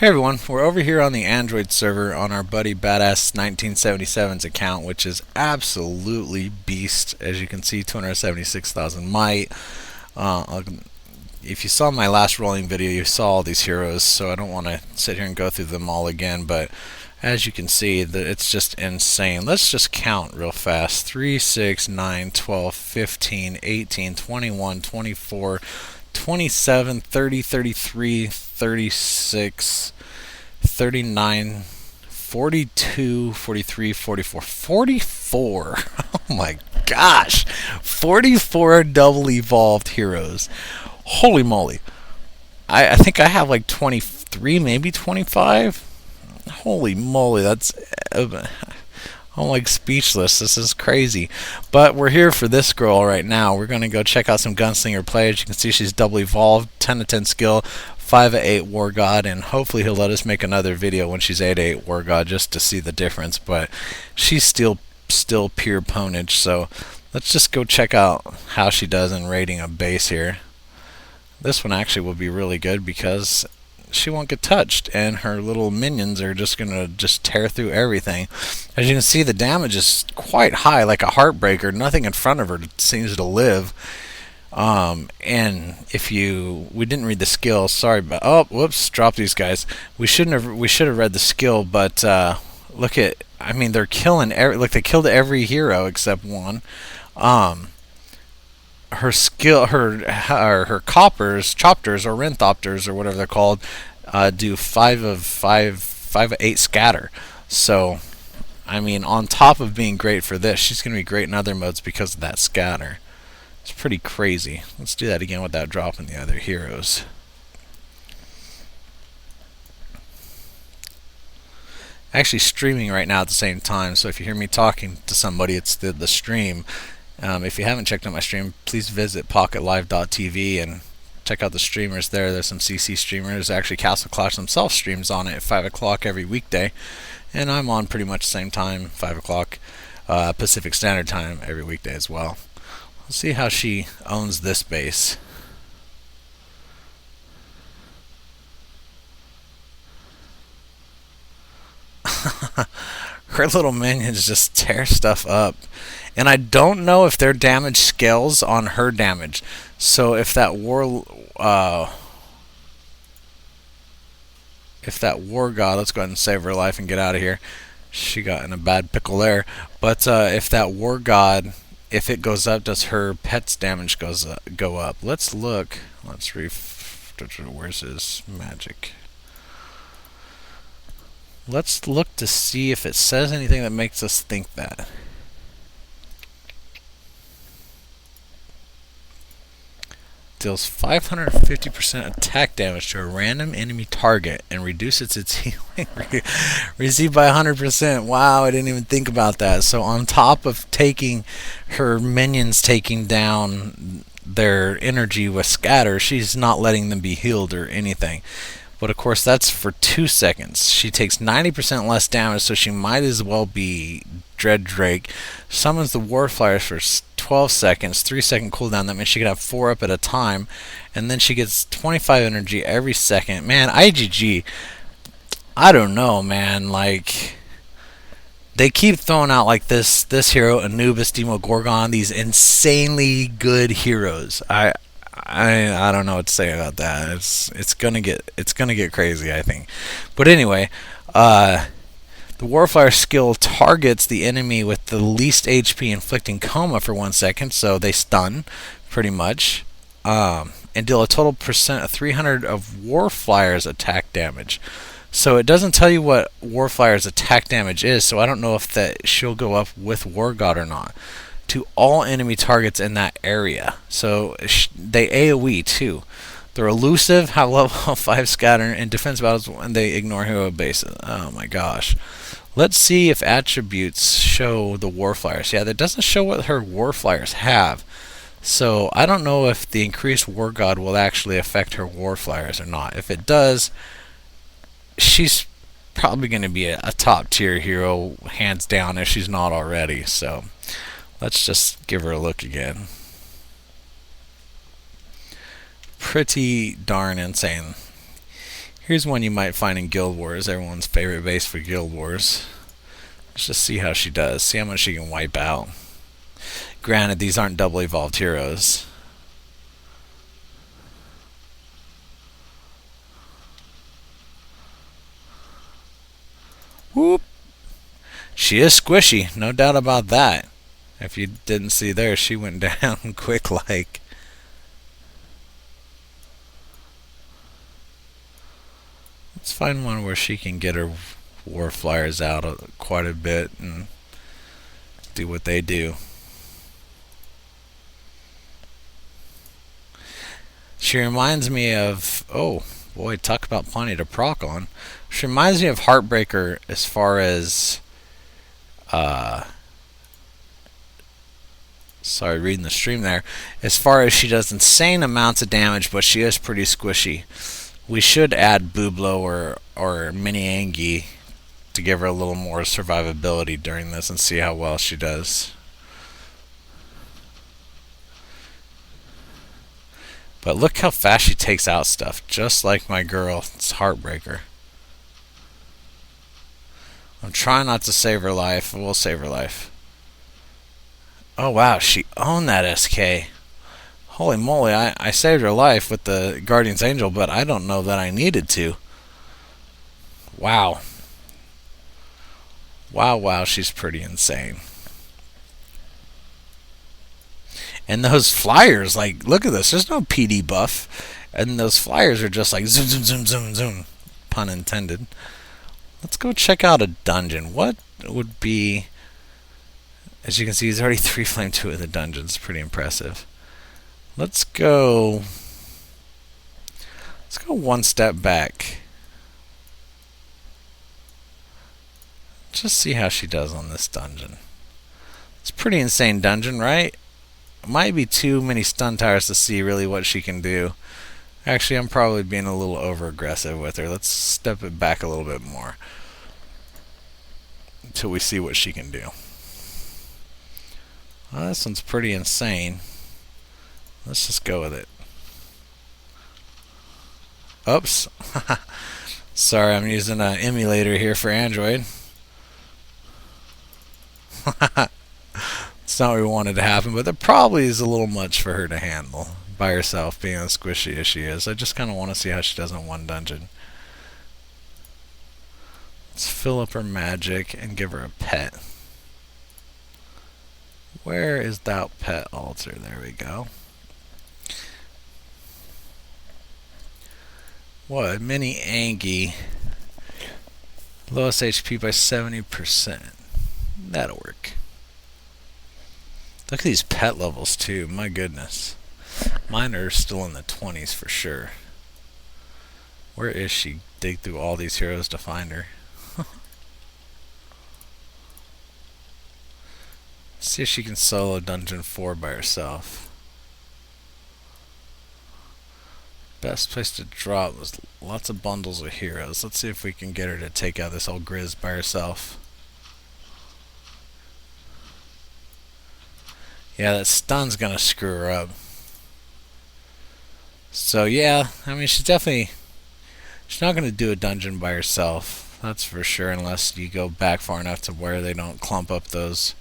Hey everyone, we're over here on the Android server on our buddy Badass 1977's account, which is absolutely beast. As you can see, 276,000 might. If you saw my last rolling video, you saw all these heroes, so I don't want to sit here and go through them all again, but as you can see, it's just insane. Let's just count real fast. 3, 6, 9, 12, 15, 18, 21, 24, 27, 30, 33, 36, 39, 42, 43, 44. 44! Oh my gosh! 44 double evolved heroes. Holy moly. I think I have like 23, maybe 25? Holy moly, that's... I'm like speechless. This is crazy. But we're here for this girl right now. We're going to go check out some Gunslinger play. As you can see, she's double evolved, 10 to 10 skill, 5 to 8 Wargod, and hopefully he'll let us make another video when she's 8 to 8 Wargod just to see the difference. But she's still pure ponage, so let's just go check out how she does in raiding a base here. This one actually will be really good because she won't get touched, and her little minions are just gonna tear through everything. As you can see, the damage is quite high, like a heartbreaker. Nothing in front of her seems to live. And if we didn't read the skill, sorry, but oh, whoops, drop these guys. We should have read the skill, but look at, I mean, they're killing they killed every hero except one. Her skill, her coppers, chopters, or renthopters, or whatever they're called, do 5 of 8 scatter. So, I mean, on top of being great for this, she's going to be great in other modes because of that scatter. It's pretty crazy. Let's do that again without dropping the other heroes. Actually streaming right now at the same time, so if you hear me talking to somebody, it's the stream. If you haven't checked out my stream, please visit pocketlive.tv and check out the streamers there. There's some CC streamers. Actually, Castle Clash himself streams on it at 5 o'clock every weekday. And I'm on pretty much the same time, 5 o'clock Pacific Standard Time every weekday as well. Let's see how she owns this base. Her little minions just tear stuff up. And I don't know if their damage scales on her damage. So if that Wargod, let's go ahead and save her life and get out of here. She got in a bad pickle there. But if that Wargod, if it goes up, does her pet's damage go up? Let's look. Where's his magic? Let's look to see if it says anything that makes us think that. Deals 550% attack damage to a random enemy target and reduces its healing received by 100%. Wow, I didn't even think about that. So on top of taking her minions taking down their energy with scatter, she's not letting them be healed or anything. But of course that's for 2 seconds. She takes 90% less damage, so she might as well be Dread Drake. Summons the Warflyers for 12 seconds, 3-second cooldown. That means she can have 4 up at a time, and then she gets 25 energy every second. Man, IGG, I don't know, man. Like, they keep throwing out like this hero, Anubis, Demogorgon, these insanely good heroes. I don't know what to say about that. It's gonna get crazy, I think. But anyway, the Warfire skill targets the enemy with the least HP, inflicting coma for 1 second, so they stun, pretty much, and deal a total percent of 300 of Warflyer's attack damage. So it doesn't tell you what Warflyer's attack damage is, so I don't know if that she'll go up with Wargod or not. To all enemy targets in that area. So they AoE too. They're elusive, have level 5 scatter, and defense battles, and they ignore hero bases. Oh my gosh. Let's see if attributes show the Warflyers. Yeah, that doesn't show what her Warflyers have. So I don't know if the increased Wargod will actually affect her Warflyers or not. If it does, she's probably going to be a top tier hero, hands down, if she's not already. So let's just give her a look again. Pretty darn insane. Here's one you might find in Guild Wars, everyone's favorite base for Guild Wars. Let's just see how she does. See how much she can wipe out. Granted, these aren't double evolved heroes. Whoop! She is squishy, no doubt about that. If you didn't see there, she went down quick like. Let's find one where she can get her war flyers out quite a bit and do what they do. She reminds me of, oh boy, talk about plenty to proc on. She reminds me of Heartbreaker as far as, sorry, reading the stream there. As far as she does insane amounts of damage, but she is pretty squishy. We should add Bublo or Mini Angie to give her a little more survivability during this and see how well she does. But look how fast she takes out stuff, just like my girl. It's Heartbreaker. I'm trying not to save her life. We'll save her life. Oh wow, she owned that SK. Holy moly, I saved her life with the Guardian's Angel, but I don't know that I needed to. Wow. Wow, she's pretty insane. And those flyers, like, look at this. There's no PD buff. And those flyers are just like zoom, zoom, zoom, zoom, zoom. Pun intended. Let's go check out a dungeon. What would be... As you can see, he's already 3-flamed 2 of the dungeons. Pretty impressive. Let's go one step back. Just see how she does on this dungeon. It's a pretty insane dungeon, right? Might be too many stun towers to see really what she can do. Actually, I'm probably being a little over aggressive with her. Let's step it back a little bit more until we see what she can do. Well, this one's pretty insane. Let's just go with it. Oops. Sorry, I'm using an emulator here for Android. It's not what we wanted to happen, but that probably is a little much for her to handle by herself, being as squishy as she is. I just kind of want to see how she does in one dungeon. Let's fill up her magic and give her a pet. Where is that pet altar? There we go. What? Mini Angie. Lowest HP by 70%. That'll work. Look at these pet levels too. My goodness. Mine are still in the 20s for sure. Where is she? Dig through all these heroes to find her. See if she can solo Dungeon 4 by herself. Best place to drop was lots of bundles of heroes. Let's see if we can get her to take out this old Grizz by herself. Yeah, that stun's gonna screw her up. So yeah, I mean she's not gonna do a dungeon by herself. That's for sure, unless you go back far enough to where they don't clump up those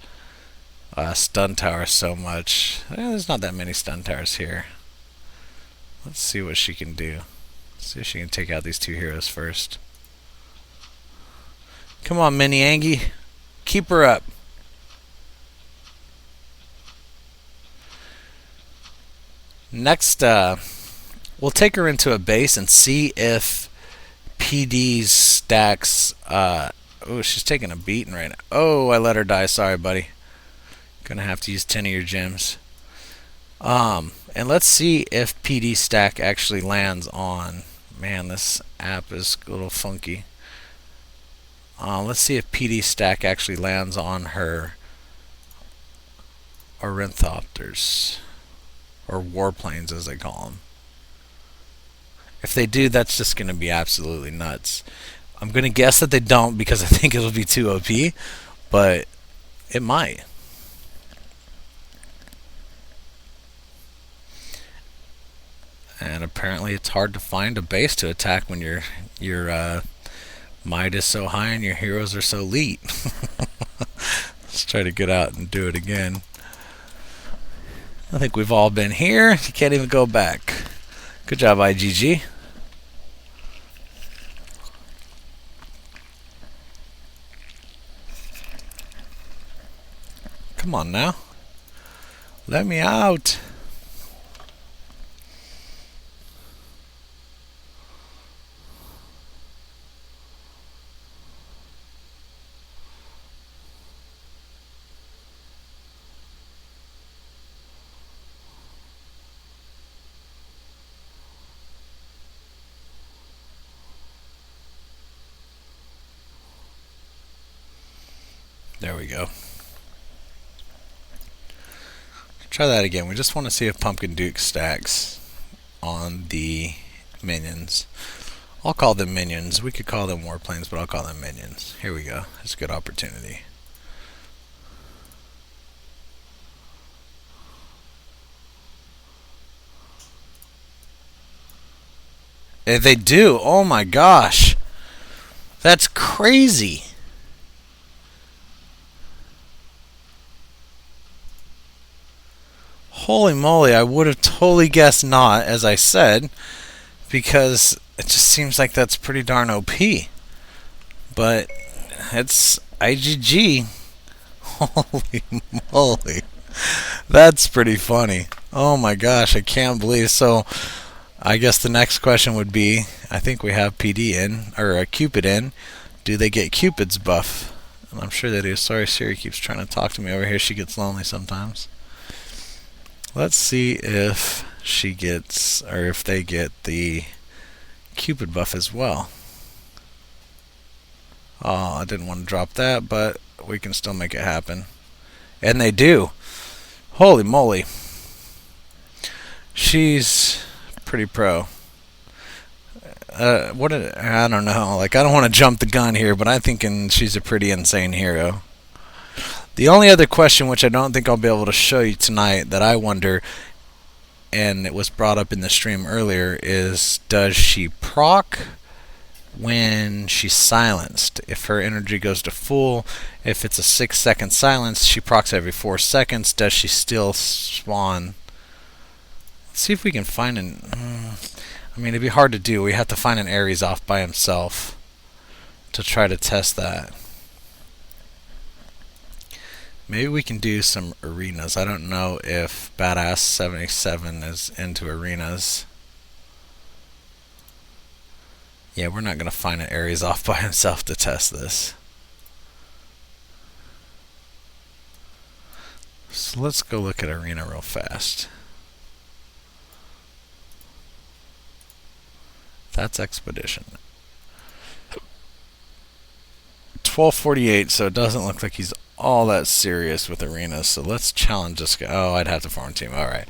stun towers so much. There's not that many stun towers here. Let's see what she can do. See if she can take out these two heroes first. Come on, Mini Angie. Keep her up. Next, we'll take her into a base and see if PD's stacks... oh, she's taking a beating right now. Oh, I let her die. Sorry, buddy. Gonna have to use 10 of your gems. And let's see if PD stack actually lands on... Man, this app is a little funky. Let's see if PD stack actually lands on her Ornithopters. Or warplanes, as they call them. If they do, that's just going to be absolutely nuts. I'm going to guess that they don't because I think it'll be too OP, but it might. And apparently it's hard to find a base to attack when your might is so high and your heroes are so elite. Let's try to get out and do it again. I think we've all been here. You can't even go back. Good job, IGG. Come on now. Let me out. There we go. Try that again. We just want to see if Pumpkin Duke stacks on the minions. I'll call them minions. We could call them warplanes, but I'll call them minions. Here we go. It's a good opportunity. They do. Oh my gosh. That's crazy. Holy moly, I would have totally guessed not, as I said, because it just seems like that's pretty darn OP. But it's IGG. Holy moly. That's pretty funny. Oh my gosh, I can't believe. So I guess the next question would be, I think we have PD in, or Cupid in. Do they get Cupid's buff? And I'm sure they do. Sorry, Siri keeps trying to talk to me over here. She gets lonely sometimes. Let's see if she gets, or if they get the Cupid buff as well. Oh, I didn't want to drop that, but we can still make it happen. And they do. Holy moly. She's pretty pro. I don't know. Like, I don't want to jump the gun here, but I'm thinking she's a pretty insane hero. The only other question, which I don't think I'll be able to show you tonight, that I wonder, and it was brought up in the stream earlier, is does she proc when she's silenced? If her energy goes to full, if it's a 6-second silence, she procs every 4 seconds. Does she still spawn? Let's see if we can find an... I mean, it'd be hard to do. We have to find an Ares off by himself to try to test that. Maybe we can do some arenas. I don't know if Badass 77 is into arenas. Yeah, we're not going to find an Ares off by himself to test this. So let's go look at arena real fast. That's Expedition. 1248, so it doesn't look like he's all that serious with arenas. So let's challenge this guy. Oh, I'd have to farm team. Alright.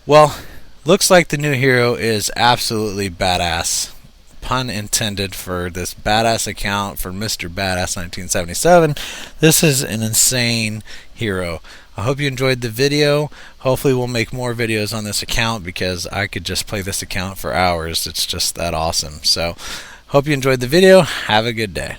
Well, looks like the new hero is absolutely badass. Pun intended for this badass account for Mr. Badass 1977. This is an insane hero. I hope you enjoyed the video. Hopefully we'll make more videos on this account because I could just play this account for hours. It's just that awesome. So, hope you enjoyed the video. Have a good day.